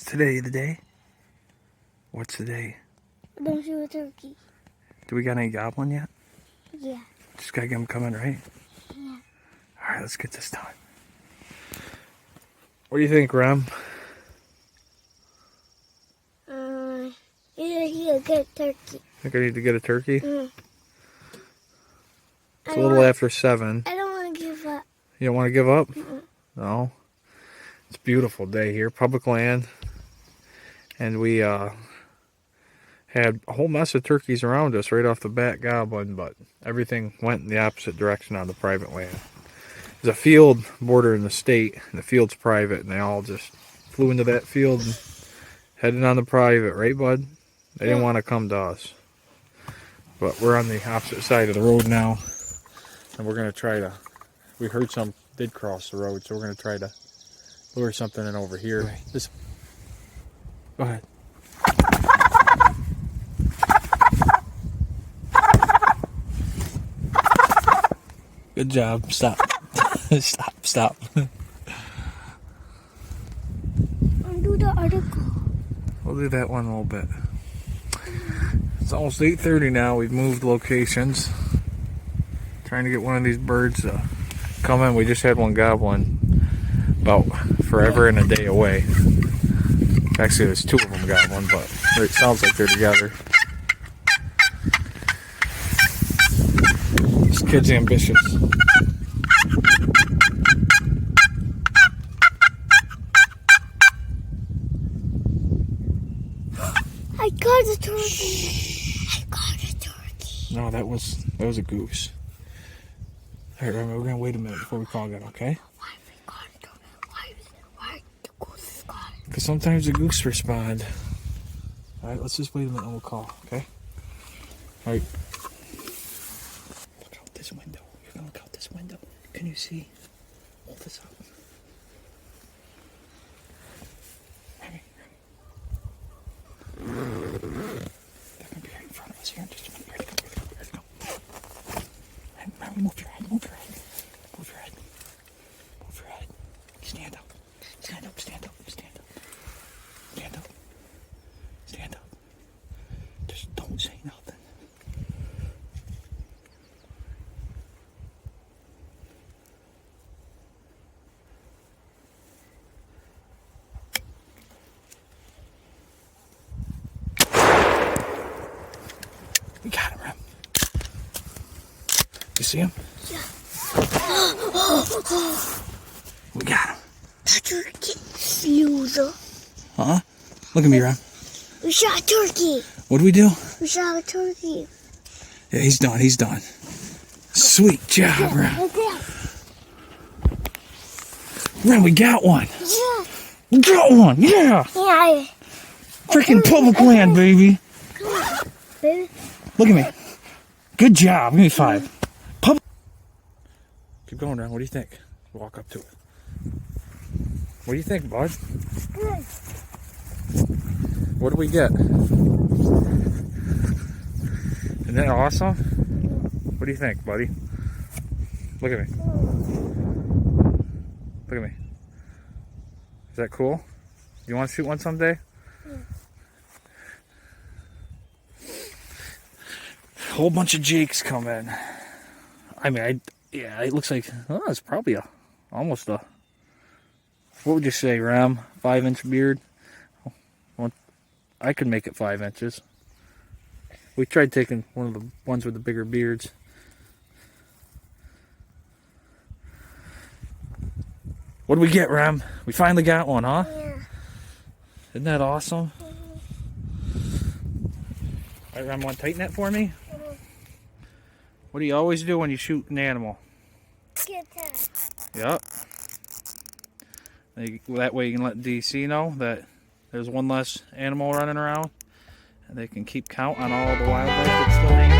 today? The day? What's the day? I don't see a turkey. Do we got any goblin yet? Yeah. Just gotta get them coming, right? Yeah. Alright, let's get this done. What do you think, Rem? You need to get a turkey. Think I need to get a turkey? Mm. It's a little after 7. I don't want to give up. You don't want to give up? Mm-mm. No. It's a beautiful day here, public land. And we had a whole mess of turkeys around us right off the bat, goblin, but everything went in the opposite direction on the private land. There's a field bordering the state, and the field's private, and they all just flew into that field and headed on the private, right, bud? They didn't want to come to us. But we're on the opposite side of the road now, and we're going to try to, we heard some did cross the road, so we're going to try to lure something in over here. Right. Just, go ahead. Good job. Stop. Stop. Undo the article. We'll do that one a little bit. It's almost 8:30 now. We've moved locations. Trying to get one of these birds to come in. We just had one goblin about forever and a day away. Actually, there's 2 of them goblin, but it sounds like they're together. This kid's ambitious. I got a turkey. I got a turkey. No, that was a goose. All right, remember, we're gonna wait a minute before we call again, okay? Why the goose got it? Because sometimes the goose respond. All right, let's just wait a minute and we'll call, okay? All right. Look out this window. You're gonna look out this window. Can you see? Hold this up. Remy. They're gonna be right in front of us here in just a minute. Here they come. Remy, move your head. Move your head. Stand up. Stand up. Just don't say nothing. We got him, Rem. You see him? Yeah. We got him. The turkey fuser. Huh? Look at me, Rem. We shot a turkey. What do we do? We shot a turkey. Yeah, he's done. Sweet job, Rem. Okay. Rem, we got one. Yeah. We got one, yeah. Yeah. Freaking public land, baby. Come on, baby. Look at me. Good job. Give me 5. Public. Keep going, Rem. What do you think? Walk up to it. What do you think, bud? Good. What do we get? Isn't that awesome? What do you think, buddy? Look at me. Look at me. Is that cool? You want to shoot one someday? Yeah. A whole bunch of jakes come in. I mean, yeah, it looks like, oh, it's probably almost a, what would you say, Ram? 5-inch beard? Well, I could make it 5 inches. We tried taking one of the ones with the bigger beards. What did we get, Ram? We finally got one, huh? Yeah. Isn't that awesome? All right, Ram, want to tighten that for me? What do you always do when you shoot an animal? Get that. Yep. That way you can let DC know that there's one less animal running around, and they can keep count on all the wildlife that's still hanging